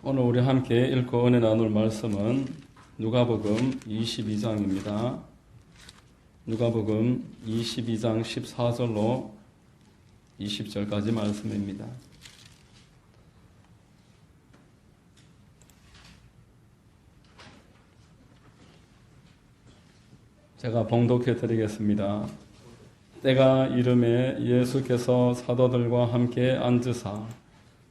오늘 우리 함께 읽고 은혜 나눌 말씀은 누가복음 22장입니다. 누가복음 22장 14절로 20절까지 말씀입니다. 제가 봉독해 드리겠습니다. 때가 이름에 예수께서 사도들과 함께 앉으사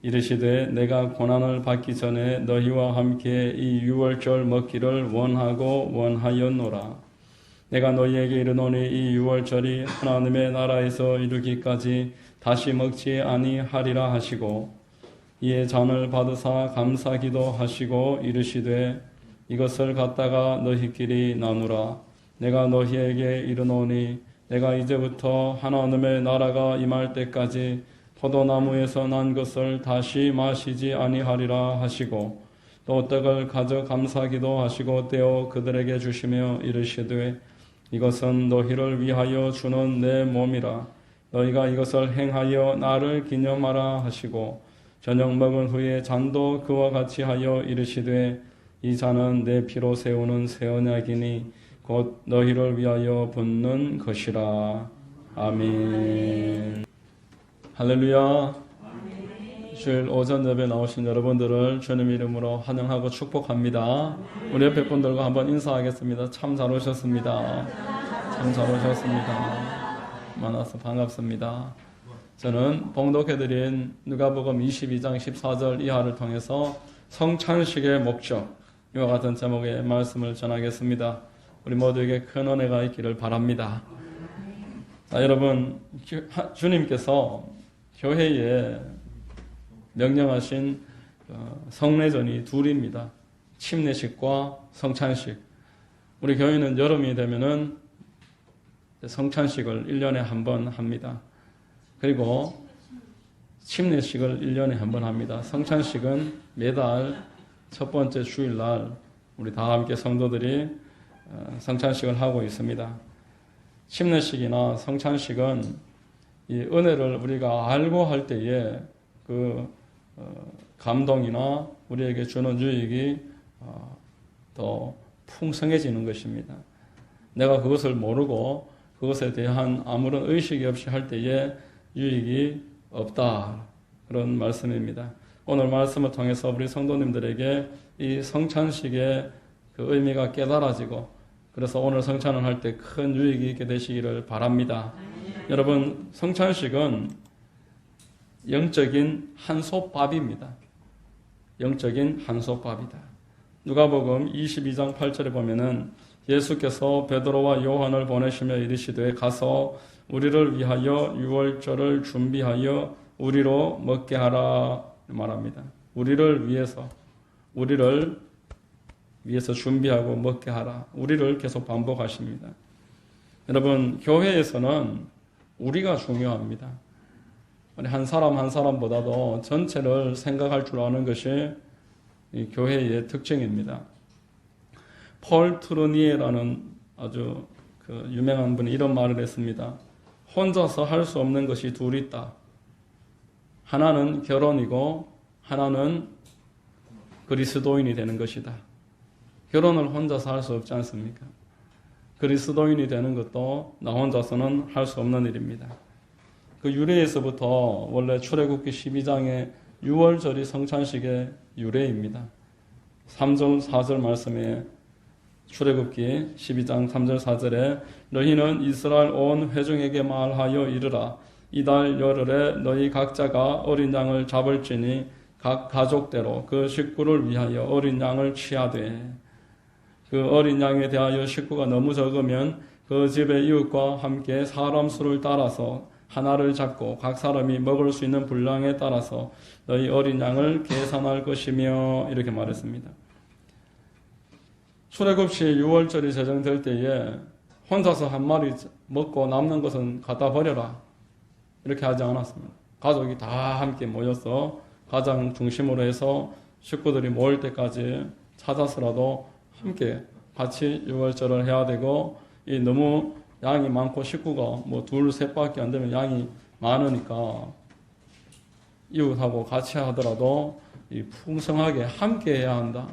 이르시되 내가 고난을 받기 전에 너희와 함께 이 유월절 먹기를 원하고 원하였노라. 내가 너희에게 이르노니 이 유월절이 하나님의 나라에서 이루기까지 다시 먹지 아니하리라 하시고 이에 잔을 받으사 감사기도 하시고 이르시되 이것을 갖다가 너희끼리 나누라. 내가 너희에게 이르노니 내가 이제부터 하나님의 나라가 임할 때까지 포도나무에서 난 것을 다시 마시지 아니하리라 하시고 또 떡을 가져 감사기도 하시고 떼어 그들에게 주시며 이르시되 이것은 너희를 위하여 주는 내 몸이라. 너희가 이것을 행하여 나를 기념하라 하시고 저녁 먹은 후에 잔도 그와 같이 하여 이르시되 이 잔은 내 피로 세우는 새 언약이니 곧 너희를 위하여 붓는 것이라. 아멘. 할렐루야. 주일 오전 예배 나오신 여러분들을 주님 이름으로 환영하고 축복합니다. 우리 옆에 분들과 한번 인사하겠습니다. 참 잘 오셨습니다. 참 잘 오셨습니다. 만나서 반갑습니다. 저는 봉독해드린 누가복음 22장 14절 이하를 통해서 성찬식의 목적, 이와 같은 제목의 말씀을 전하겠습니다. 우리 모두에게 큰 은혜가 있기를 바랍니다. 자, 여러분, 주님께서 교회에 명령하신 성례전이 둘입니다. 침례식과 성찬식. 우리 교회는 여름이 되면은 성찬식을 1년에 한 번 합니다. 그리고 침례식을 1년에 한 번 합니다. 성찬식은 매달 첫 번째 주일날 우리 다 함께 성도들이 성찬식을 하고 있습니다. 침례식이나 성찬식은 이 은혜를 우리가 알고 할 때에 그 감동이나 우리에게 주는 유익이 더 풍성해지는 것입니다. 내가 그것을 모르고 그것에 대한 아무런 의식이 없이 할 때에 유익이 없다. 그런 말씀입니다. 오늘 말씀을 통해서 우리 성도님들에게 이 성찬식의 그 의미가 깨달아지고 그래서 오늘 성찬을 할 때 큰 유익이 있게 되시기를 바랍니다. 여러분, 성찬식은 영적인 한솥밥입니다. 영적인 한솥밥이다. 누가복음 22장 8절에 보면은 예수께서 베드로와 요한을 보내시며 이르시되 가서 우리를 위하여 유월절을 준비하여 우리로 먹게 하라 말합니다. 우리를 위해서 준비하고 먹게 하라. 우리를 계속 반복하십니다. 여러분, 교회에서는 우리가 중요합니다. 한 사람 한 사람보다도 전체를 생각할 줄 아는 것이 이 교회의 특징입니다. 폴 트루니에라는 아주 유명한 분이 이런 말을 했습니다. 혼자서 할 수 없는 것이 둘 있다. 하나는 결혼이고 하나는 그리스도인이 되는 것이다. 결혼을 혼자서 할 수 없지 않습니까? 그리스도인이 되는 것도 나 혼자서는 할 수 없는 일입니다. 그 유래에서부터 원래 출애굽기 12장의 유월절이 성찬식의 유래입니다. 3절 4절 말씀에 출애굽기 12장 3절 4절에 너희는 이스라엘 온 회중에게 말하여 이르라. 이달 열흘에 너희 각자가 어린 양을 잡을지니 각 가족대로 그 식구를 위하여 어린 양을 취하되 그 어린 양에 대하여 식구가 너무 적으면 그 집의 이웃과 함께 사람 수를 따라서 하나를 잡고 각 사람이 먹을 수 있는 분량에 따라서 너희 어린 양을 계산할 것이며 이렇게 말했습니다. 출애굽시 6월절이 제정될 때에 혼자서 한 마리 먹고 남는 것은 갖다 버려라 이렇게 하지 않았습니다. 가족이 다 함께 모여서 가장 중심으로 해서 식구들이 모일 때까지 찾아서라도 함께 같이 유월절을 해야 되고 이 너무 양이 많고 식구가 뭐 둘, 셋밖에 안 되면 양이 많으니까 이웃하고 같이 하더라도 이 풍성하게 함께 해야 한다.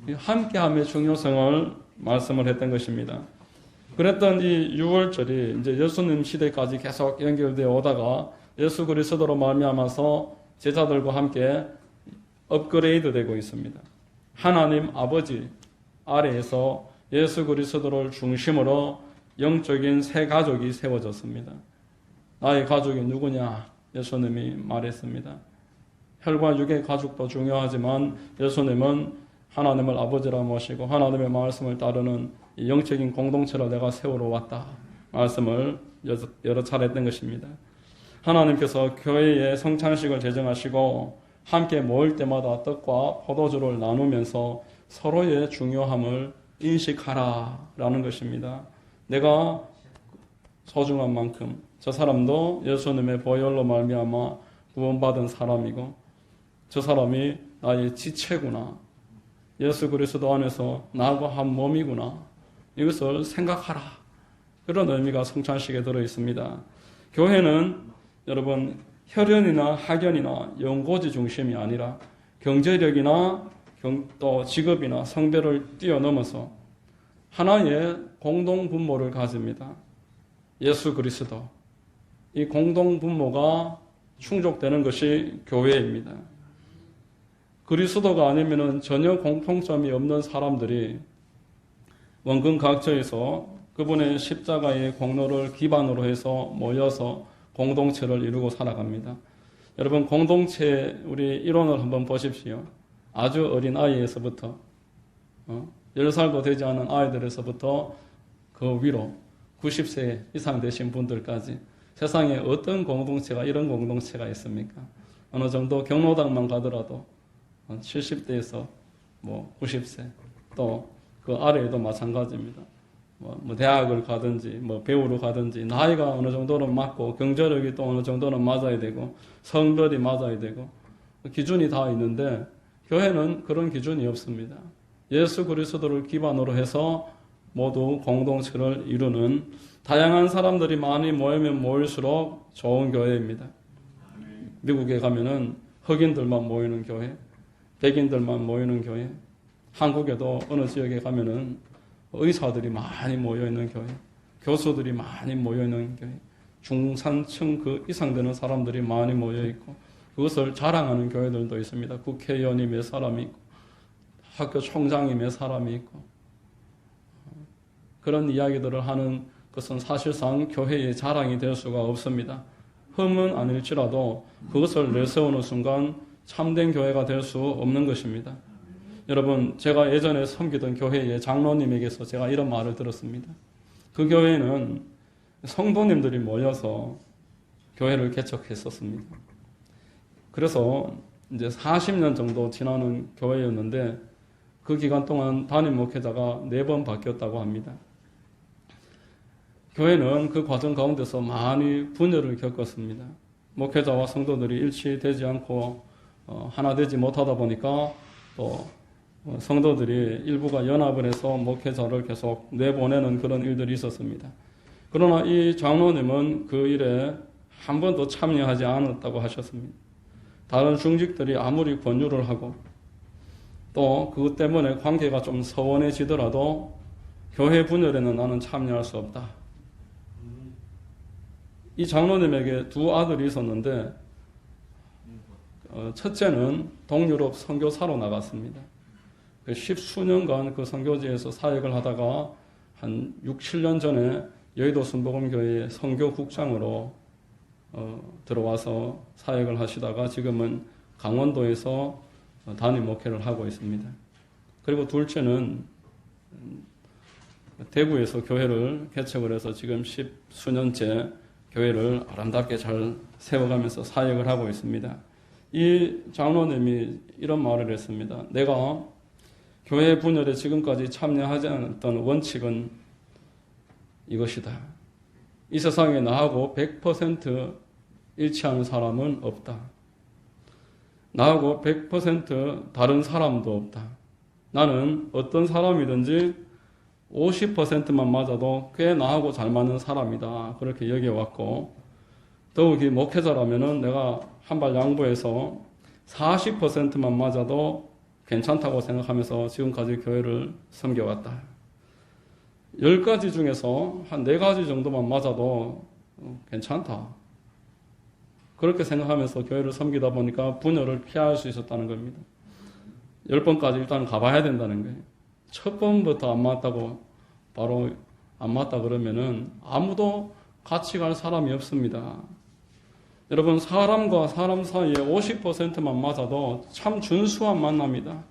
이 함께함의 중요성을 말씀을 했던 것입니다. 그랬던 이 6월절이 이제 예수님 시대까지 계속 연결되어 오다가 예수 그리스도로 말미암아서 제자들과 함께 업그레이드 되고 있습니다. 하나님 아버지 아래에서 예수 그리스도를 중심으로 영적인 새 가족이 세워졌습니다. 나의 가족이 누구냐? 예수님이 말했습니다. 혈과 육의 가족도 중요하지만 예수님은 하나님을 아버지라 모시고 하나님의 말씀을 따르는 영적인 공동체로 내가 세우러 왔다. 말씀을 여러 차례 했던 것입니다. 하나님께서 교회에 성찬식을 제정하시고 함께 모일 때마다 떡과 포도주를 나누면서 서로의 중요함을 인식하라라는 것입니다. 내가 소중한 만큼 저 사람도 예수님의 보혈로 말미암아 구원받은 사람이고 저 사람이 나의 지체구나. 예수 그리스도 안에서 나하고 한 몸이구나. 이것을 생각하라. 그런 의미가 성찬식에 들어 있습니다. 교회는 여러분 혈연이나 학연이나 연고지 중심이 아니라 경제력이나 또 직업이나 성별을 뛰어넘어서 하나의 공동 분모를 가집니다. 예수 그리스도. 이 공동 분모가 충족되는 것이 교회입니다. 그리스도가 아니면 전혀 공통점이 없는 사람들이 원근 각처에서 그분의 십자가의 공로를 기반으로 해서 모여서 공동체를 이루고 살아갑니다. 여러분 공동체 우리 이론을 한번 보십시오. 아주 어린 아이에서부터 10살도 되지 않은 아이들에서부터 그 위로 90세 이상 되신 분들까지 세상에 어떤 공동체가 이런 공동체가 있습니까? 어느 정도 경로당만 가더라도 70대에서 90세 또 그 아래에도 마찬가지입니다. 뭐 대학을 가든지 배우러 가든지 나이가 어느 정도는 맞고 경제력이 또 어느 정도는 맞아야 되고 성별이 맞아야 되고 기준이 다 있는데 교회는 그런 기준이 없습니다. 예수 그리스도를 기반으로 해서 모두 공동체를 이루는 다양한 사람들이 많이 모이면 모일수록 좋은 교회입니다. 미국에 가면은 흑인들만 모이는 교회, 백인들만 모이는 교회, 한국에도 어느 지역에 가면은 의사들이 많이 모여있는 교회, 교수들이 많이 모여있는 교회, 중산층 그 이상 되는 사람들이 많이 모여있고 그것을 자랑하는 교회들도 있습니다. 국회의원이 몇 사람이 있고 학교 총장이 몇 사람이 있고 그런 이야기들을 하는 것은 사실상 교회의 자랑이 될 수가 없습니다. 흠은 아닐지라도 그것을 내세우는 순간 참된 교회가 될 수 없는 것입니다. 여러분 제가 예전에 섬기던 교회의 장로님에게서 제가 이런 말을 들었습니다. 그 교회는 성도님들이 모여서 교회를 개척했었습니다. 그래서 이제 40년 정도 지나는 교회였는데 그 기간 동안 담임 목회자가 4번 바뀌었다고 합니다. 교회는 그 과정 가운데서 많이 분열을 겪었습니다. 목회자와 성도들이 일치되지 않고 하나 되지 못하다 보니까 또 성도들이 일부가 연합을 해서 목회자를 계속 내보내는 그런 일들이 있었습니다. 그러나 이 장로님은 그 일에 한 번도 참여하지 않았다고 하셨습니다. 다른 중직들이 아무리 권유를 하고 또 그것 때문에 관계가 좀 서운해지더라도 교회 분열에는 나는 참여할 수 없다. 이 장로님에게 2 아들이 있었는데 첫째는 동유럽 선교사로 나갔습니다. 10수년간 그 선교지에서 사역을 하다가 한 6, 7년 전에 여의도 순복음교회 선교국장으로 들어와서 사역을 하시다가 지금은 강원도에서 담임 목회를 하고 있습니다. 그리고 둘째는 대구에서 교회를 개척을 해서 지금 10수년째 교회를 아름답게 잘 세워가면서 사역을 하고 있습니다. 이 장로님이 이런 말을 했습니다. 내가 교회 분열에 지금까지 참여하지 않았던 원칙은 이것이다. 이 세상에 나하고 100% 일치하는 사람은 없다. 나하고 100% 다른 사람도 없다. 나는 어떤 사람이든지 50%만 맞아도 꽤 나하고 잘 맞는 사람이다. 그렇게 여겨왔고 더욱이 목회자라면은 내가 한 발 양보해서 40%만 맞아도 괜찮다고 생각하면서 지금까지 교회를 섬겨왔다. 10가지 중에서 한 4가지 정도만 맞아도 괜찮다. 그렇게 생각하면서 교회를 섬기다 보니까 분열을 피할 수 있었다는 겁니다. 10번까지 일단 가봐야 된다는 거예요. 첫 번부터 안 맞다고 바로 안 맞다 그러면은 아무도 같이 갈 사람이 없습니다. 여러분, 사람과 사람 사이에 50%만 맞아도 참 준수한 만남이다.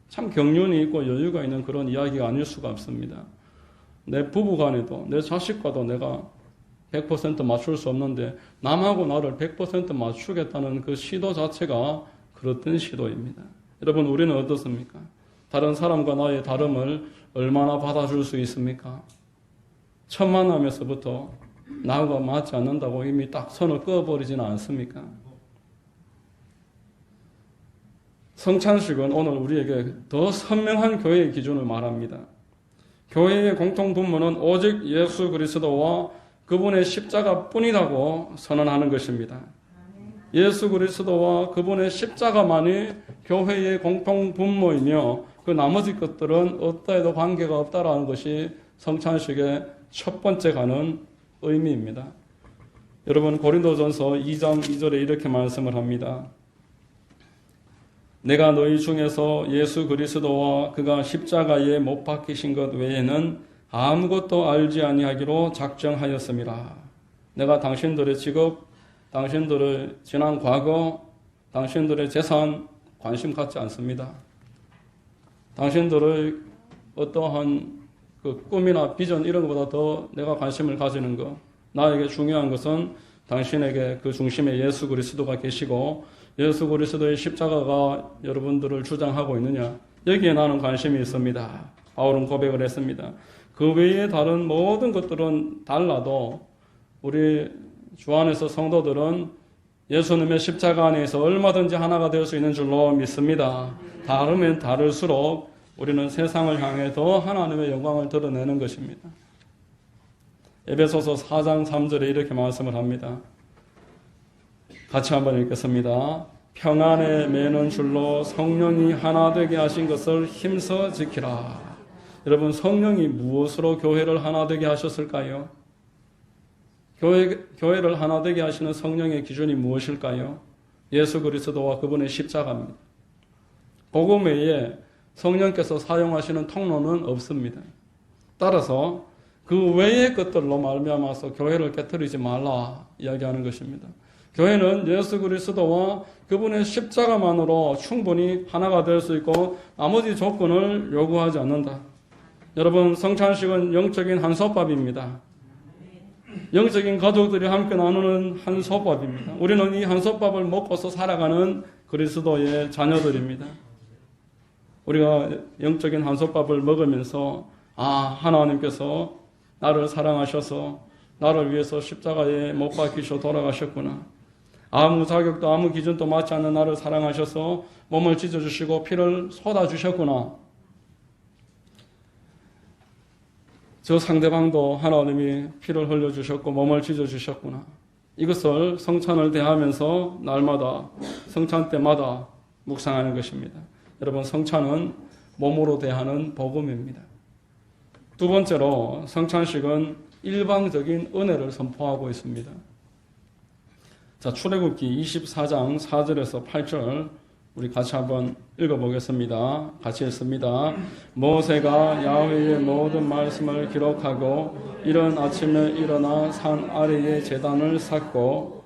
참 경륜이 있고 여유가 있는 그런 이야기가 아닐 수가 없습니다. 내 부부 간에도 내 자식과도 내가 100% 맞출 수 없는데 남하고 나를 100% 맞추겠다는 그 시도 자체가 그렇던 시도입니다. 여러분, 우리는 어떻습니까? 다른 사람과 나의 다름을 얼마나 받아줄 수 있습니까? 첫 만남에서부터 나하고 맞지 않는다고 이미 딱 선을 그어버리지는 않습니까? 성찬식은 오늘 우리에게 더 선명한 교회의 기준을 말합니다. 교회의 공통분모는 오직 예수 그리스도와 그분의 십자가뿐이라고 선언하는 것입니다. 예수 그리스도와 그분의 십자가만이 교회의 공통분모이며 그 나머지 것들은 어떠해도 관계가 없다라는 것이 성찬식의 첫 번째 가는 의미입니다. 여러분, 고린도전서 2장 2절에 이렇게 말씀을 합니다. 내가 너희 중에서 예수 그리스도와 그가 십자가에 못 박히신 것 외에는 아무것도 알지 아니하기로 작정하였음이라. 내가 당신들의 직업, 당신들의 지난 과거, 당신들의 재산 관심 갖지 않습니다. 당신들의 어떠한 그 꿈이나 비전 이런 것보다 더 내가 관심을 가지는 것, 나에게 중요한 것은 당신에게 그 중심에 예수 그리스도가 계시고 예수 그리스도의 십자가가 여러분들을 주장하고 있느냐, 여기에 나는 관심이 있습니다. 바울은 고백을 했습니다. 그 외에 다른 모든 것들은 달라도 우리 주 안에서 성도들은 예수님의 십자가 안에서 얼마든지 하나가 될 수 있는 줄로 믿습니다. 다르면 다를수록 우리는 세상을 향해 더 하나님의 영광을 드러내는 것입니다. 에베소서 4장 3절에 이렇게 말씀을 합니다. 같이 한번 읽겠습니다. 평안에 매는 줄로 성령이 하나 되게 하신 것을 힘써 지키라. 여러분, 성령이 무엇으로 교회를 하나 되게 하셨을까요? 교회를 하나 되게 하시는 성령의 기준이 무엇일까요? 예수 그리스도와 그분의 십자가입니다. 복음 외에 성령께서 사용하시는 통로는 없습니다. 따라서 그 외의 것들로 말미암아서 교회를 깨뜨리지 말라 이야기하는 것입니다. 교회는 예수 그리스도와 그분의 십자가만으로 충분히 하나가 될 수 있고 나머지 조건을 요구하지 않는다. 여러분, 성찬식은 영적인 한솥밥입니다. 영적인 가족들이 함께 나누는 한솥밥입니다. 우리는 이 한솥밥을 먹고서 살아가는 그리스도의 자녀들입니다. 우리가 영적인 한솥밥을 먹으면서 하나님께서 나를 사랑하셔서 나를 위해서 십자가에 못 박히셔 돌아가셨구나. 아무 자격도 아무 기준도 맞지 않는 나를 사랑하셔서 몸을 찢어주시고 피를 쏟아주셨구나. 저 상대방도 하나님이 피를 흘려주셨고 몸을 찢어주셨구나. 이것을 성찬을 대하면서 날마다 성찬 때마다 묵상하는 것입니다. 여러분, 성찬은 몸으로 대하는 복음입니다. 두 번째로 성찬식은 일방적인 은혜를 선포하고 있습니다. 자, 출애굽기 24장 4절에서 8절 우리 같이 한번 읽어보겠습니다. 같이 읽습니다. 모세가 야훼의 모든 말씀을 기록하고 이른 아침에 일어나 산 아래에 제단을 쌓고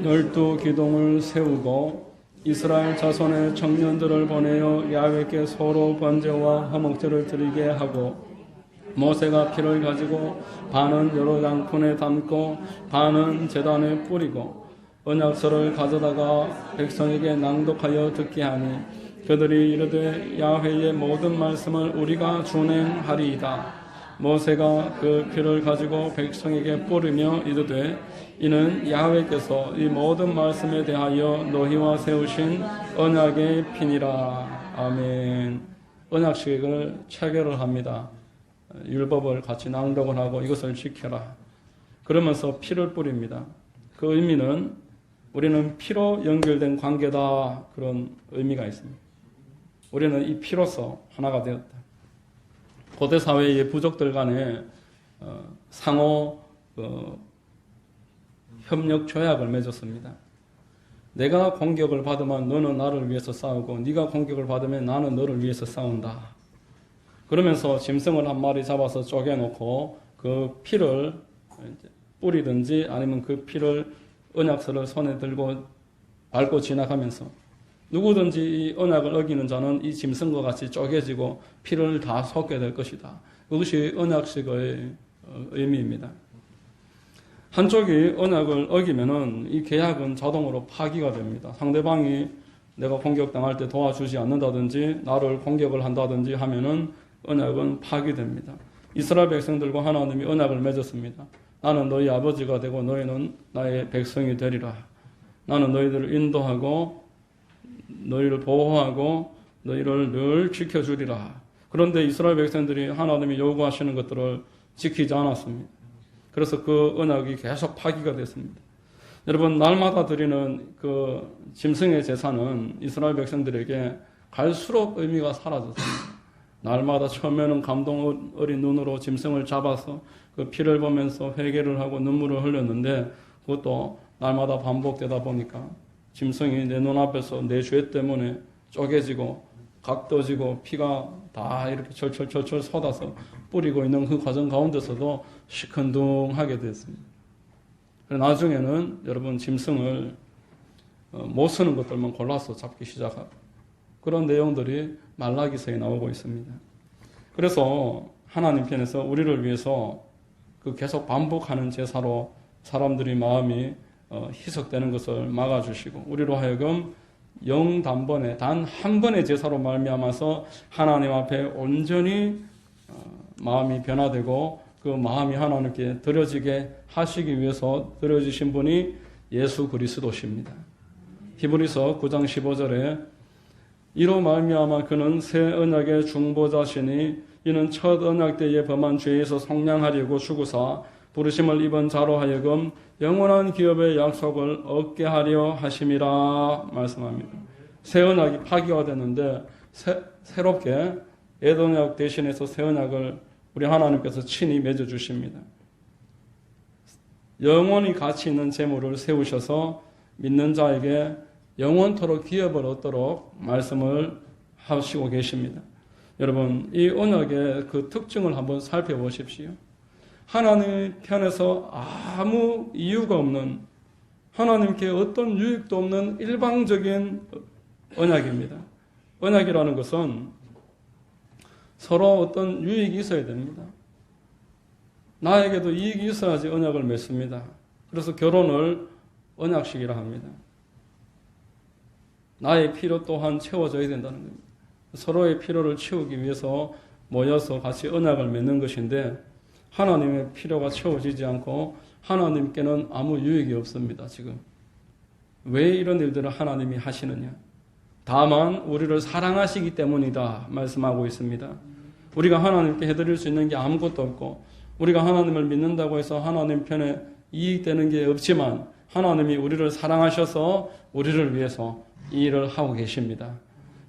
12기둥을 세우고 이스라엘 자손의 청년들을 보내어 야훼께 소로 번제와 화목제를 드리게 하고 모세가 피를 가지고 반은 여러 양푼에 담고 반은 제단에 뿌리고 언약서를 가져다가 백성에게 낭독하여 듣게 하니 그들이 이르되 야훼의 모든 말씀을 우리가 준행하리이다. 모세가 그 피를 가지고 백성에게 뿌리며 이르되 이는 야훼께서 이 모든 말씀에 대하여 너희와 세우신 언약의 피니라. 아멘. 언약식을 체결을 합니다. 율법을 같이 낭독을 하고 이것을 지켜라. 그러면서 피를 뿌립니다. 그 의미는 우리는 피로 연결된 관계다. 그런 의미가 있습니다. 우리는 이 피로서 하나가 되었다. 고대 사회의 부족들 간에 상호 협력 조약을 맺었습니다. 내가 공격을 받으면 너는 나를 위해서 싸우고 네가 공격을 받으면 나는 너를 위해서 싸운다. 그러면서 짐승을 한 마리 잡아서 쪼개놓고 그 피를 뿌리든지 아니면 그 피를 언약서를 손에 들고 밟고 지나가면서 누구든지 이 언약을 어기는 자는 이 짐승과 같이 쪼개지고 피를 다 쏟게 될 것이다. 그것이 언약식의 의미입니다. 한쪽이 언약을 어기면은 이 계약은 자동으로 파기가 됩니다. 상대방이 내가 공격당할 때 도와주지 않는다든지 나를 공격을 한다든지 하면은 언약은 파기됩니다. 이스라엘 백성들과 하나님이 언약을 맺었습니다. 나는 너희 아버지가 되고 너희는 나의 백성이 되리라. 나는 너희들을 인도하고 너희를 보호하고 너희를 늘 지켜주리라. 그런데 이스라엘 백성들이 하나님이 요구하시는 것들을 지키지 않았습니다. 그래서 그 언약이 계속 파기가 됐습니다. 여러분, 날마다 드리는 그 짐승의 제사는 이스라엘 백성들에게 갈수록 의미가 사라졌습니다. 날마다 처음에는 감동 어린 눈으로 짐승을 잡아서 그 피를 보면서 회개를 하고 눈물을 흘렸는데 그것도 날마다 반복되다 보니까 짐승이 내 눈앞에서 내 죄 때문에 쪼개지고 각도지고 피가 다 이렇게 철철철철 쏟아서 뿌리고 있는 그 과정 가운데서도 시큰둥하게 됐습니다. 나중에는 여러분 짐승을 못 쓰는 것들만 골라서 잡기 시작하고 그런 내용들이 말라기서에 나오고 있습니다. 그래서 하나님 편에서 우리를 위해서 그 계속 반복하는 제사로 사람들이 마음이 희석되는 것을 막아주시고 우리로 하여금 영단번에 단 한 번의 제사로 말미암아서 하나님 앞에 온전히 마음이 변화되고 그 마음이 하나님께 드려지게 하시기 위해서 드려주신 분이 예수 그리스도십니다. 히브리서 9장 15절에 이로 말미암아 그는 새 언약의 중보자시니 이는 첫 언약 때에 범한 죄에서 속량하려고 죽으사 부르심을 입은 자로 하여금 영원한 기업의 약속을 얻게 하려 하심이라 말씀합니다. 새 언약이 파기가 됐는데 새롭게 옛 언약 대신해서 새 언약을 우리 하나님께서 친히 맺어주십니다. 영원히 가치 있는 재물을 세우셔서 믿는 자에게 영원토록 기업을 얻도록 말씀을 하시고 계십니다. 여러분, 이 언약의 그 특징을 한번 살펴보십시오. 하나님 편에서 아무 이유가 없는 하나님께 어떤 유익도 없는 일방적인 언약입니다. 언약이라는 것은 서로 어떤 유익이 있어야 됩니다. 나에게도 이익이 있어야지 언약을 맺습니다. 그래서 결혼을 언약식이라 합니다. 나의 필요 또한 채워져야 된다는 겁니다. 서로의 필요를 채우기 위해서 모여서 같이 언약을 맺는 것인데 하나님의 필요가 채워지지 않고 하나님께는 아무 유익이 없습니다. 지금 왜 이런 일들을 하나님이 하시느냐? 다만 우리를 사랑하시기 때문이다 말씀하고 있습니다. 우리가 하나님께 해드릴 수 있는 게 아무것도 없고 우리가 하나님을 믿는다고 해서 하나님 편에 이익되는 게 없지만 하나님이 우리를 사랑하셔서 우리를 위해서 이 일을 하고 계십니다.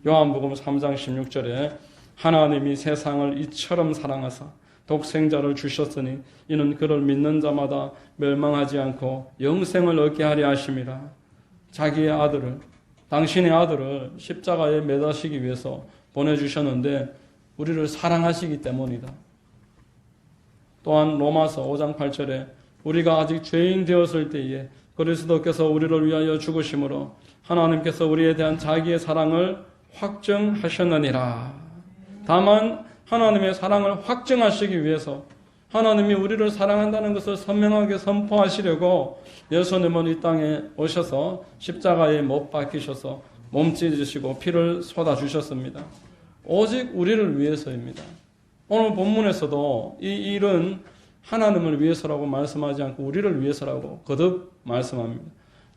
요한복음 3장 16절에 하나님이 세상을 이처럼 사랑하사 독생자를 주셨으니 이는 그를 믿는 자마다 멸망하지 않고 영생을 얻게 하려 하심이라. 자기의 아들을, 당신의 아들을 십자가에 매다시기 위해서 보내주셨는데 우리를 사랑하시기 때문이다. 또한 로마서 5장 8절에 우리가 아직 죄인 되었을 때에 그리스도께서 우리를 위하여 죽으심으로 하나님께서 우리에 대한 자기의 사랑을 확증하셨느니라. 다만 하나님의 사랑을 확증하시기 위해서 하나님이 우리를 사랑한다는 것을 선명하게 선포하시려고 예수님은 이 땅에 오셔서 십자가에 못 박히셔서 몸 찢으시고 피를 쏟아주셨습니다. 오직 우리를 위해서입니다. 오늘 본문에서도 이 일은 하나님을 위해서라고 말씀하지 않고 우리를 위해서라고 거듭 말씀합니다.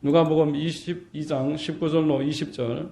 누가복음 22장 19절로 20절.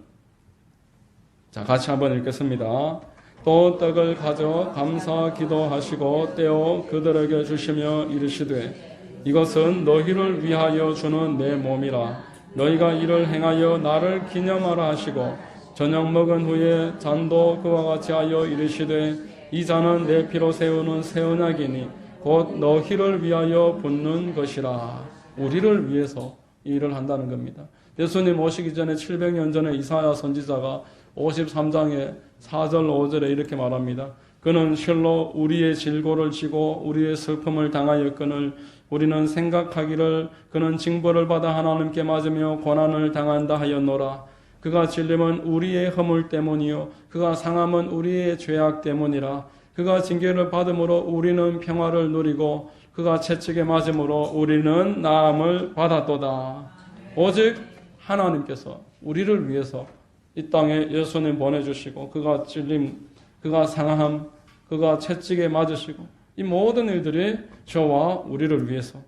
자, 같이 한번 읽겠습니다. 또 떡을 가져 감사 기도하시고 떼어 그들에게 주시며 이르시되 이것은 너희를 위하여 주는 내 몸이라. 너희가 이를 행하여 나를 기념하라 하시고 저녁 먹은 후에 잔도 그와 같이 하여 이르시되 이 잔은 내 피로 세우는 새 언약이니 곧 너희를 위하여 붓는 것이라. 우리를 위해서 이 일을 한다는 겁니다. 예수님 오시기 전에 700년 전에 이사야 선지자가 53장의 4절 5절에 이렇게 말합니다. 그는 실로 우리의 질고를 지고 우리의 슬픔을 당하였거늘 우리는 생각하기를 그는 징벌을 받아 하나님께 맞으며 고난을 당한다 하였노라. 그가 찔림은 우리의 허물 때문이요 그가 상함은 우리의 죄악 때문이라. 그가 징계를 받음으로 우리는 평화를 누리고 그가 채찍에 맞음으로 우리는 나음을 받았도다. 오직 하나님께서 우리를 위해서 이 땅에 예수님 보내주시고 그가 찔림, 그가 상함, 그가 채찍에 맞으시고 이 모든 일들이 저와 우리를 위해서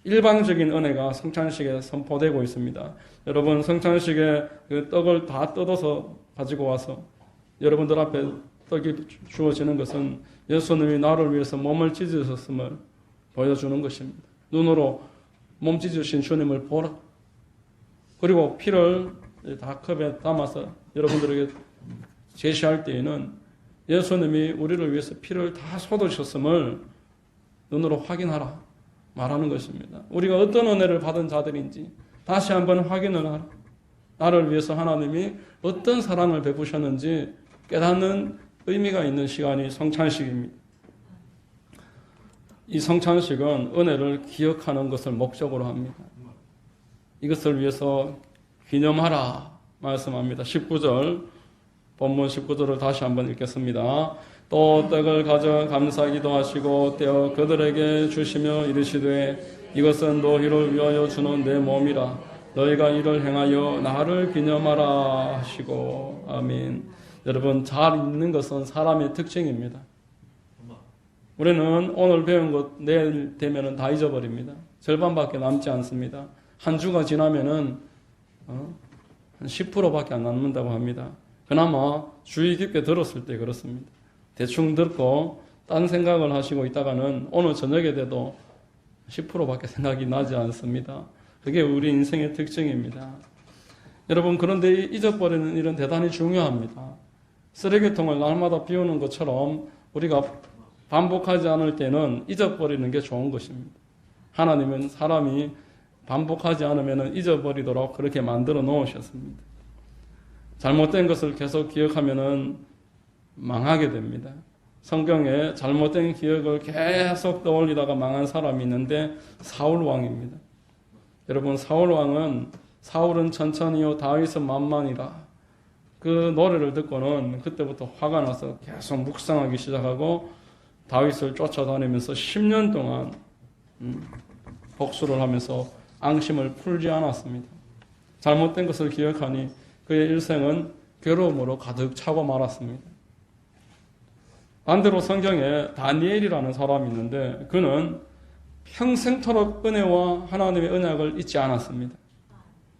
일방적인 은혜가 성찬식에 선포되고 있습니다. 여러분 성찬식에 그 떡을 다 뜯어서 가지고 와서 여러분들 앞에 떡이 주어지는 것은 예수님이 나를 위해서 몸을 찢으셨음을 보여주는 것입니다. 눈으로 몸 찢으신 주님을 보라. 그리고 피를 다 컵에 담아서 여러분들에게 제시할 때에는 예수님이 우리를 위해서 피를 다 쏟으셨음을 눈으로 확인하라 말하는 것입니다. 우리가 어떤 은혜를 받은 자들인지 다시 한번 확인을 하라. 나를 위해서 하나님이 어떤 사랑을 베푸셨는지 깨닫는 의미가 있는 시간이 성찬식입니다. 이 성찬식은 은혜를 기억하는 것을 목적으로 합니다. 이것을 위해서 기념하라 말씀합니다. 19절 본문 19절을 다시 한번 읽겠습니다. 또 떡을 가져 감사기도 하시고 떼어 그들에게 주시며 이르시되 이것은 너희를 위하여 주는 내 몸이라 너희가 이를 행하여 나를 기념하라 하시고. 아멘. 여러분 잘 읽는 것은 사람의 특징입니다. 우리는 오늘 배운 것 내일 되면은 다 잊어버립니다. 절반밖에 남지 않습니다. 한 주가 지나면은 한 10%밖에 안 남는다고 합니다. 그나마 주의 깊게 들었을 때 그렇습니다. 대충 듣고 딴 생각을 하시고 있다가는 오늘 저녁에 돼도 10%밖에 생각이 나지 않습니다. 그게 우리 인생의 특징입니다. 여러분 그런데 잊어버리는 일은 대단히 중요합니다. 쓰레기통을 날마다 비우는 것처럼 우리가 반복하지 않을 때는 잊어버리는 게 좋은 것입니다. 하나님은 사람이 반복하지 않으면 잊어버리도록 그렇게 만들어 놓으셨습니다. 잘못된 것을 계속 기억하면 망하게 됩니다. 성경에 잘못된 기억을 계속 떠올리다가 망한 사람이 있는데 사울 왕입니다. 여러분 사울은 천천히요 다윗은 만만이라 그 노래를 듣고는 그때부터 화가 나서 계속 묵상하기 시작하고 다윗을 쫓아다니면서 10년 동안 복수를 하면서 앙심을 풀지 않았습니다. 잘못된 것을 기억하니 그의 일생은 괴로움으로 가득 차고 말았습니다. 반대로 성경에 다니엘이라는 사람이 있는데 그는 평생토록 은혜와 하나님의 언약을 잊지 않았습니다.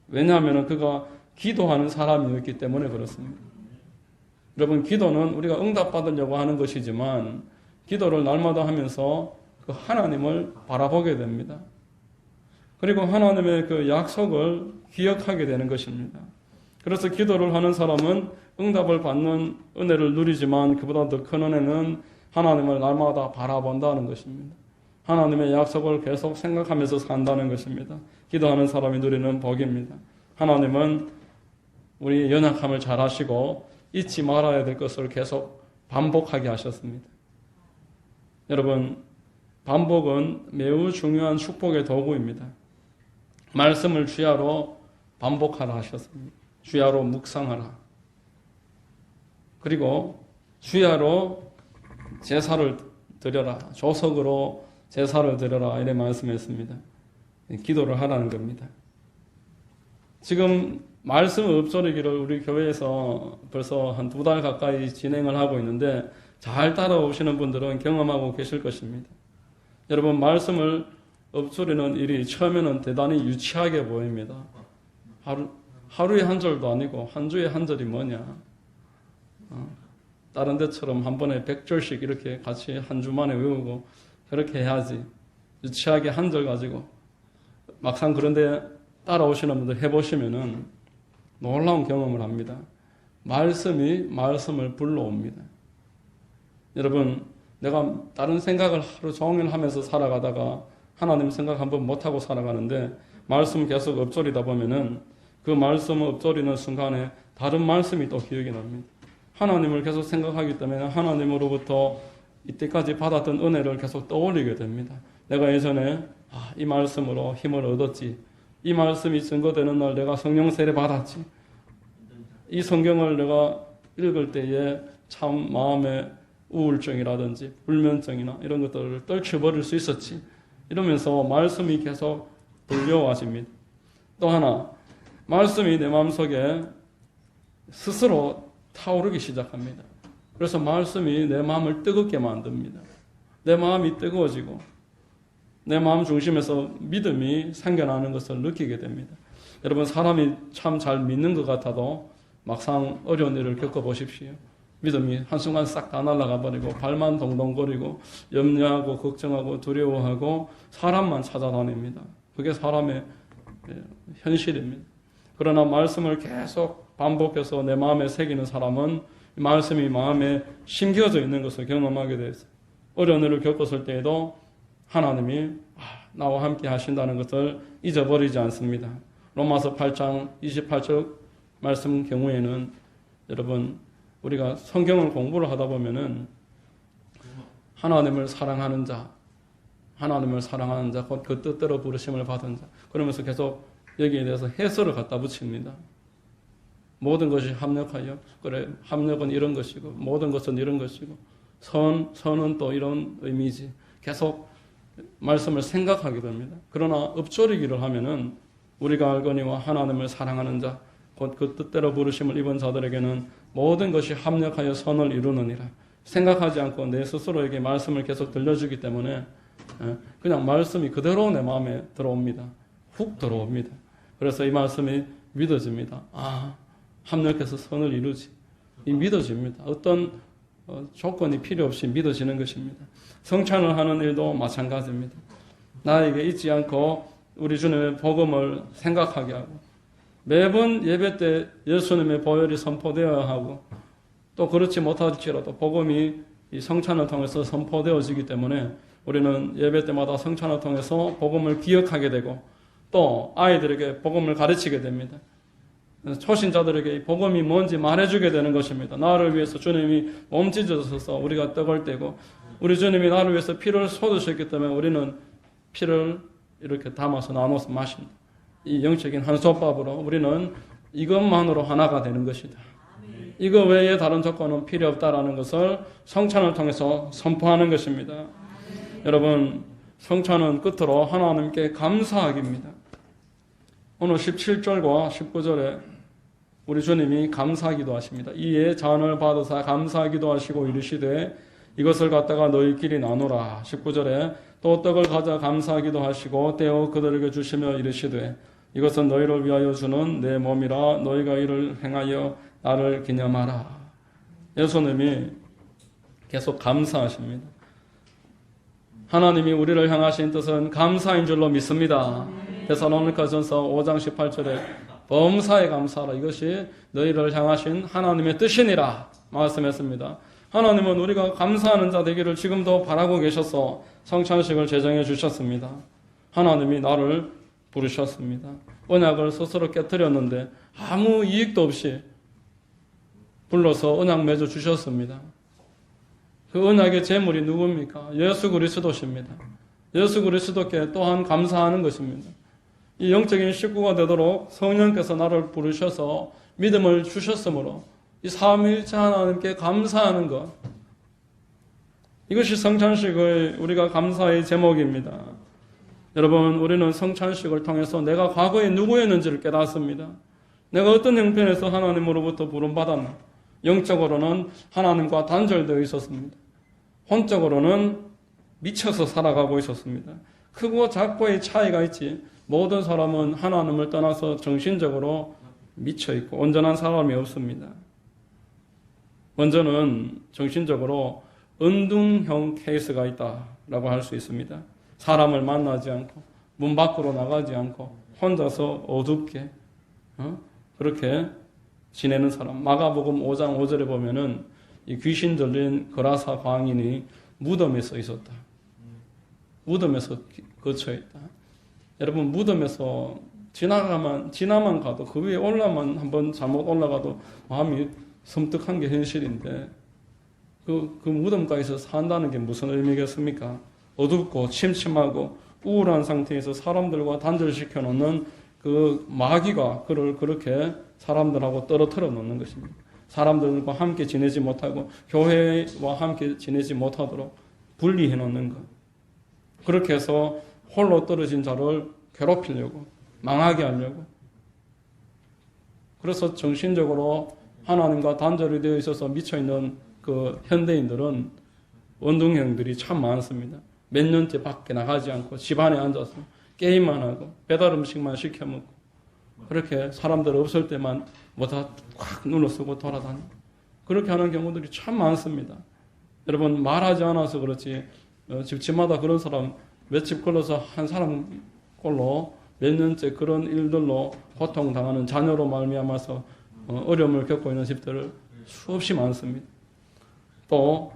왜냐하면 그가 기도하는 사람이었기 때문에 그렇습니다. 여러분 기도는 우리가 응답받으려고 하는 것이지만 기도를 날마다 하면서 그 하나님을 바라보게 됩니다. 그리고 하나님의 그 약속을 기억하게 되는 것입니다. 그래서 기도를 하는 사람은 응답을 받는 은혜를 누리지만 그보다 더 큰 은혜는 하나님을 날마다 바라본다는 것입니다. 하나님의 약속을 계속 생각하면서 산다는 것입니다. 기도하는 사람이 누리는 복입니다. 하나님은 우리의 연약함을 잘 아시고 잊지 말아야 될 것을 계속 반복하게 하셨습니다. 여러분 반복은 매우 중요한 축복의 도구입니다. 말씀을 주야로 반복하라 하셨습니다. 주야로 묵상하라. 그리고 주야로 제사를 드려라. 조석으로 제사를 드려라. 이렇게 말씀했습니다. 기도를 하라는 겁니다. 지금 말씀 읊조리기를 우리 교회에서 벌써 한 2달 가까이 진행을 하고 있는데 잘 따라오시는 분들은 경험하고 계실 것입니다. 여러분 말씀을 읊조리는 일이 처음에는 대단히 유치하게 보입니다. 하루에 한 절도 아니고 한 주에 한 절이 뭐냐. 다른 데처럼 한 번에 100절씩 이렇게 같이 한 주 만에 외우고 그렇게 해야지. 유치하게 한 절 가지고 막상 그런데 따라오시는 분들 해보시면은 놀라운 경험을 합니다. 말씀이 말씀을 불러옵니다. 여러분, 내가 다른 생각을 하루 종일 하면서 살아가다가 하나님 생각 한번 못하고 살아가는데 말씀 계속 읊조리다 보면은 그 말씀 읊조리는 순간에 다른 말씀이 또 기억이 납니다. 하나님을 계속 생각하기 때문에 하나님으로부터 이때까지 받았던 은혜를 계속 떠올리게 됩니다. 내가 예전에 이 말씀으로 힘을 얻었지. 이 말씀이 증거되는 날 내가 성령 세례 받았지. 이 성경을 내가 읽을 때에 참 마음에 우울증이라든지 불면증이나 이런 것들을 떨쳐버릴 수 있었지. 이러면서 말씀이 계속 들려와집니다. 또 하나, 말씀이 내 마음속에 스스로 타오르기 시작합니다. 그래서 말씀이 내 마음을 뜨겁게 만듭니다. 내 마음이 뜨거워지고 내 마음 중심에서 믿음이 생겨나는 것을 느끼게 됩니다. 여러분, 사람이 참 잘 믿는 것 같아도 막상 어려운 일을 겪어보십시오. 믿음이 한순간 싹 다 날아가 버리고 발만 동동거리고 염려하고 걱정하고 두려워하고 사람만 찾아다닙니다. 그게 사람의 현실입니다. 그러나 말씀을 계속 반복해서 내 마음에 새기는 사람은 말씀이 마음에 심겨져 있는 것을 경험하게 되었어요. 어려운 일을 겪었을 때에도 하나님이 나와 함께 하신다는 것을 잊어버리지 않습니다. 로마서 8장 28절 말씀 경우에는 여러분, 우리가 성경을 공부를 하다 보면은 하나님을 사랑하는 자, 곧 그 뜻대로 부르심을 받은 자, 그러면서 계속 여기에 대해서 해설을 갖다 붙입니다. 모든 것이 합력하여, 그래, 합력은 이런 것이고, 모든 것은 이런 것이고, 선은 또 이런 의미지. 계속 말씀을 생각하게 됩니다. 그러나 읊조리기를 하면은 우리가 알거니와 하나님을 사랑하는 자, 곧 그 뜻대로 부르심을 입은 자들에게는 모든 것이 합력하여 선을 이루느니라. 생각하지 않고 내 스스로에게 말씀을 계속 들려주기 때문에 그냥 말씀이 그대로 내 마음에 들어옵니다. 훅 들어옵니다. 그래서 이 말씀이 믿어집니다. 합력해서 선을 이루지. 이 믿어집니다. 어떤 조건이 필요 없이 믿어지는 것입니다. 성찬을 하는 일도 마찬가지입니다. 나에게 잊지 않고 우리 주님의 복음을 생각하게 하고 매번 예배 때 예수님의 보혈이 선포되어야 하고 또 그렇지 못할지라도 복음이 이 성찬을 통해서 선포되어지기 때문에 우리는 예배 때마다 성찬을 통해서 복음을 기억하게 되고 또 아이들에게 복음을 가르치게 됩니다. 초신자들에게 복음이 뭔지 말해주게 되는 것입니다. 나를 위해서 주님이 몸찢어져서 우리가 떡을 떼고 우리 주님이 나를 위해서 피를 쏟으셨기 때문에 우리는 피를 이렇게 담아서 나눠서 마십니다. 이 영적인 한솥밥으로 우리는 이것만으로 하나가 되는 것이다. 이거 외에 다른 조건은 필요 없다라는 것을 성찬을 통해서 선포하는 것입니다. 여러분, 성찬은 끝으로 하나님께 감사하기입니다. 오늘 17절과 19절에 우리 주님이 감사하기도 하십니다. 이에 잔을 받으사 감사하기도 하시고 이르시되 이것을 갖다가 너희끼리 나누라. 19절에 또 떡을 가져 감사하기도 하시고 떼어 그들에게 주시며 이르시되 이것은 너희를 위하여 주는 내 몸이라. 너희가 이를 행하여 나를 기념하라. 예수님이 계속 감사하십니다. 하나님이 우리를 향하신 뜻은 감사인 줄로 믿습니다. 데살로니가전서 5장 18절에 범사에 감사하라. 이것이 너희를 향하신 하나님의 뜻이니라 말씀했습니다. 하나님은 우리가 감사하는 자 되기를 지금도 바라고 계셔서 성찬식을 제정해 주셨습니다. 하나님이 나를 부르셨습니다. 언약을 스스로 깨뜨렸는데 아무 이익도 없이 불러서 언약 맺어 주셨습니다. 그 언약의 제물이 누굽니까? 예수 그리스도십니다. 예수 그리스도께 또한 감사하는 것입니다. 이 영적인 식구가 되도록 성령께서 나를 부르셔서 믿음을 주셨으므로 이 삼위일체 하나님께 감사하는 것, 이것이 성찬식의 우리가 감사의 제목입니다. 여러분, 우리는 성찬식을 통해서 내가 과거에 누구였는지를 깨닫습니다. 내가 어떤 형편에서 하나님으로부터 부름받았나? 영적으로는 하나님과 단절되어 있었습니다. 혼적으로는 미쳐서 살아가고 있었습니다. 크고 작고의 차이가 있지 모든 사람은 하나님을 떠나서 정신적으로 미쳐있고 온전한 사람이 없습니다. 먼저는 정신적으로 은둔형 케이스가 있다라고 할 수 있습니다. 사람을 만나지 않고 문 밖으로 나가지 않고 혼자서 어둡게 그렇게 지내는 사람. 마가복음 5장 5절에 보면은 이 귀신 들린 거라사 광인이 무덤에 서 있었다. 무덤에서 거쳐 있다. 여러분, 무덤에서 지나만 가도 그 위에 올라만 한번 잘못 올라가도 마음이 섬뜩한 게 현실인데 그 무덤가에서 산다는 게 무슨 의미겠습니까? 어둡고 침침하고 우울한 상태에서 사람들과 단절시켜 놓는 그 마귀가 그를 그렇게 사람들하고 떨어뜨려 놓는 것입니다. 사람들과 함께 지내지 못하고 교회와 함께 지내지 못하도록 분리해 놓는 것. 그렇게 해서 홀로 떨어진 자를 괴롭히려고, 망하게 하려고. 그래서 정신적으로 하나님과 단절이 되어 있어서 미쳐있는 그 현대인들은 원둥형들이 참 많습니다. 몇 년째 밖에 나가지 않고 집안에 앉아서 게임만 하고 배달 음식만 시켜 먹고 그렇게 사람들 없을 때만 뭐다 확 눈을 쓰고 돌아다니고 그렇게 하는 경우들이 참 많습니다. 여러분, 말하지 않아서 그렇지 집집마다 그런 사람 몇 집 걸러서 한 사람 꼴로 몇 년째 그런 일들로 고통당하는 자녀로 말미암아서 어려움을 겪고 있는 집들을 수없이 많습니다. 또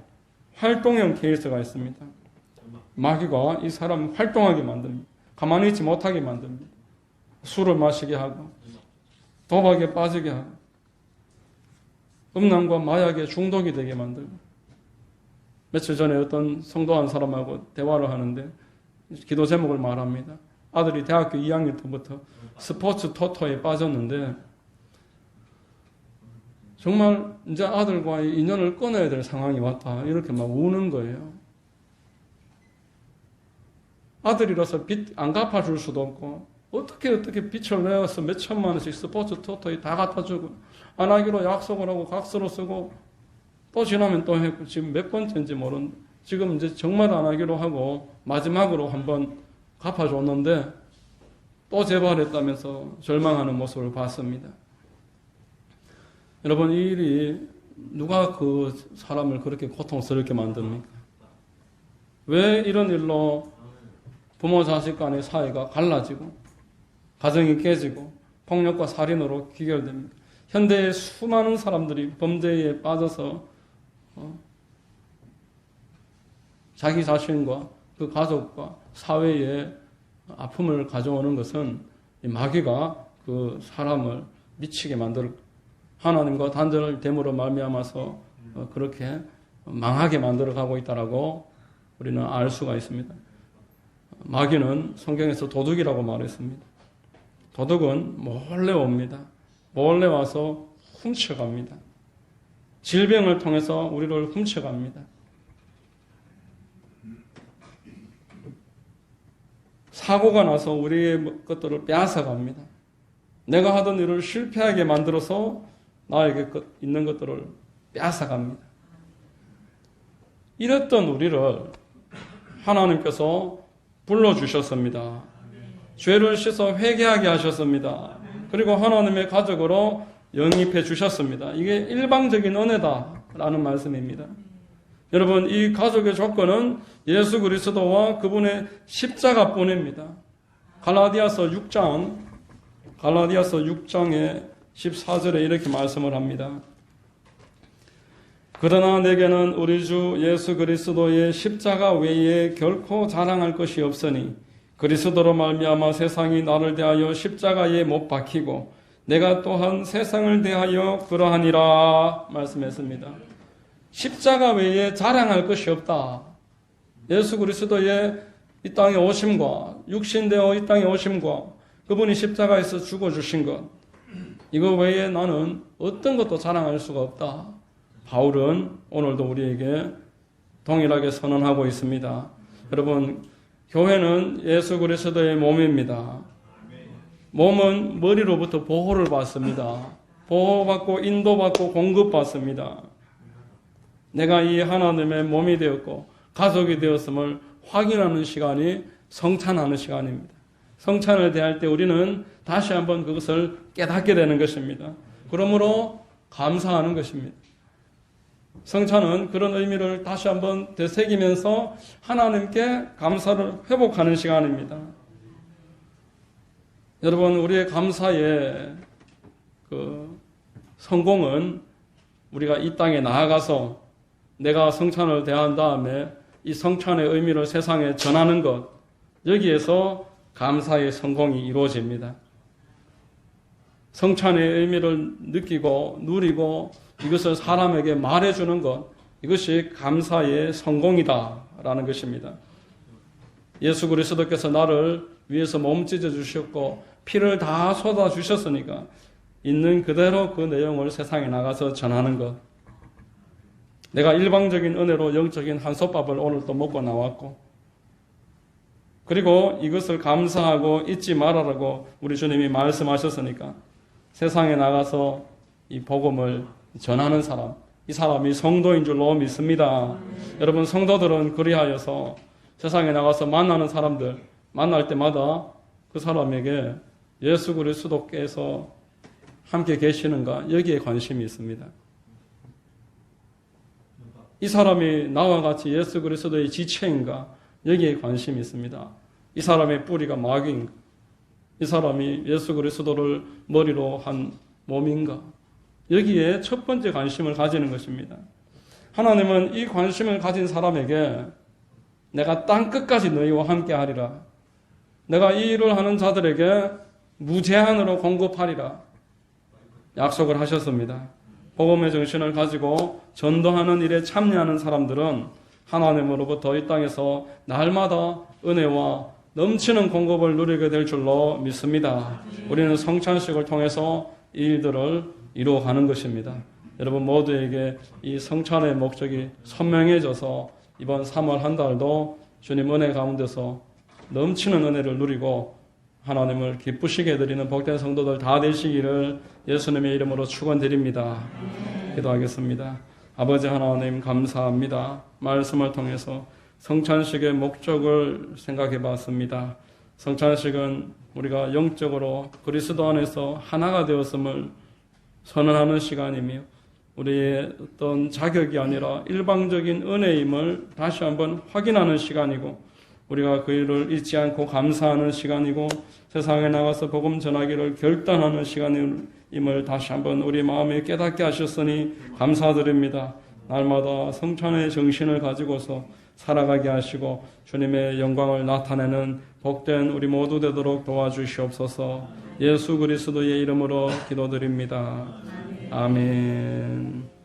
활동형 케이스가 있습니다. 마귀가 이 사람 활동하게 만듭니다. 가만히 있지 못하게 만듭니다. 술을 마시게 하고 도박에 빠지게 하고 음란과 마약에 중독이 되게 만들고. 며칠 전에 어떤 성도 한 사람하고 대화를 하는데 기도 제목을 말합니다. 아들이 대학교 2학년 때부터 스포츠 토토에 빠졌는데 정말 이제 아들과의 인연을 끊어야 될 상황이 왔다. 이렇게 막 우는 거예요. 아들이라서 빚 안 갚아줄 수도 없고 어떻게 빚을 내어서 몇 천만 원씩 스포츠 토토에 다 갖다 주고 안 하기로 약속을 하고 각서로 쓰고 또 지나면 또 했고 지금 몇 번째인지 모르는데 지금 이제 정말 안 하기로 하고 마지막으로 한번 갚아줬는데 또 재발했다면서 절망하는 모습을 봤습니다. 여러분, 이 일이 누가 그 사람을 그렇게 고통스럽게 만듭니까? 왜 이런 일로 부모 자식 간의 사이가 갈라지고 가정이 깨지고 폭력과 살인으로 귀결됩니다. 현대의 수많은 사람들이 범죄에 빠져서 자기 자신과 그 가족과 사회에 아픔을 가져오는 것은 이 마귀가 그 사람을 미치게 만들 하나님과 단절을 됨으로 말미암아서 그렇게 망하게 만들어가고 있다라고 우리는 알 수가 있습니다. 마귀는 성경에서 도둑이라고 말했습니다. 도둑은 몰래 옵니다. 몰래 와서 훔쳐갑니다. 질병을 통해서 우리를 훔쳐갑니다. 사고가 나서 우리의 것들을 빼앗아갑니다. 내가 하던 일을 실패하게 만들어서 나에게 있는 것들을 빼앗아갑니다. 이랬던 우리를 하나님께서 불러주셨습니다. 죄를 씻어 회개하게 하셨습니다. 그리고 하나님의 가족으로 영입해 주셨습니다. 이게 일방적인 은혜다라는 말씀입니다. 여러분, 이 가족의 조건은 예수 그리스도와 그분의 십자가뿐입니다. 갈라디아서 6장의 14절에 이렇게 말씀을 합니다. 그러나 내게는 우리 주 예수 그리스도의 십자가 외에 결코 자랑할 것이 없으니 그리스도로 말미암아 세상이 나를 대하여 십자가에 못 박히고 내가 또한 세상을 대하여 그러하니라 말씀했습니다. 십자가 외에 자랑할 것이 없다. 예수 그리스도의 이 땅에 오심과 육신되어 이 땅에 오심과 그분이 십자가에서 죽어주신 것, 이거 외에 나는 어떤 것도 자랑할 수가 없다. 바울은 오늘도 우리에게 동일하게 선언하고 있습니다. 여러분, 교회는 예수 그리스도의 몸입니다. 몸은 머리로부터 보호를 받습니다. 보호받고 인도받고 공급받습니다. 내가 이 하나님의 몸이 되었고 가족이 되었음을 확인하는 시간이 성찬하는 시간입니다. 성찬을 대할 때 우리는 다시 한번 그것을 깨닫게 되는 것입니다. 그러므로 감사하는 것입니다. 성찬은 그런 의미를 다시 한번 되새기면서 하나님께 감사를 회복하는 시간입니다. 여러분, 우리의 감사의 그 성공은 우리가 이 땅에 나아가서 내가 성찬을 대한 다음에 이 성찬의 의미를 세상에 전하는 것, 여기에서 감사의 성공이 이루어집니다. 성찬의 의미를 느끼고 누리고 이것을 사람에게 말해주는 것, 이것이 감사의 성공이다라는 것입니다. 예수 그리스도께서 나를 위해서 몸 찢어 주셨고 피를 다 쏟아 주셨으니까 있는 그대로 그 내용을 세상에 나가서 전하는 것. 내가 일방적인 은혜로 영적인 한솥밥을 오늘 또 먹고 나왔고, 그리고 이것을 감사하고 잊지 말아라고 우리 주님이 말씀하셨으니까 세상에 나가서 이 복음을 전하는 사람, 이 사람이 성도인 줄로 믿습니다. 여러분, 성도들은 그리하여서 세상에 나가서 만나는 사람들, 만날 때마다 그 사람에게 예수 그리스도께서 함께 계시는가, 여기에 관심이 있습니다. 이 사람이 나와 같이 예수 그리스도의 지체인가, 여기에 관심이 있습니다. 이 사람의 뿌리가 마귀인가, 이 사람이 예수 그리스도를 머리로 한 몸인가, 여기에 첫 번째 관심을 가지는 것입니다. 하나님은 이 관심을 가진 사람에게 내가 땅 끝까지 너희와 함께 하리라, 내가 이 일을 하는 자들에게 무제한으로 공급하리라 약속을 하셨습니다. 복음의 정신을 가지고 전도하는 일에 참여하는 사람들은 하나님으로부터 이 땅에서 날마다 은혜와 넘치는 공급을 누리게 될 줄로 믿습니다. 우리는 성찬식을 통해서 이 일들을 이루어가는 것입니다. 여러분 모두에게 이 성찬의 목적이 선명해져서 이번 3월 한 달도 주님 은혜 가운데서 넘치는 은혜를 누리고 하나님을 기쁘시게 해드리는 복된 성도들 다 되시기를 예수님의 이름으로 축원드립니다. 기도하겠습니다. 아버지 하나님 감사합니다. 말씀을 통해서 성찬식의 목적을 생각해 봤습니다. 성찬식은 우리가 영적으로 그리스도 안에서 하나가 되었음을 선언하는 시간이며 우리의 어떤 자격이 아니라 일방적인 은혜임을 다시 한번 확인하는 시간이고 우리가 그 일을 잊지 않고 감사하는 시간이고 세상에 나가서 복음 전하기를 결단하는 시간임을 다시 한번 우리 마음에 깨닫게 하셨으니 감사드립니다. 날마다 성찬의 정신을 가지고서 살아가게 하시고 주님의 영광을 나타내는 복된 우리 모두 되도록 도와주시옵소서. 예수 그리스도의 이름으로 기도드립니다. 아멘.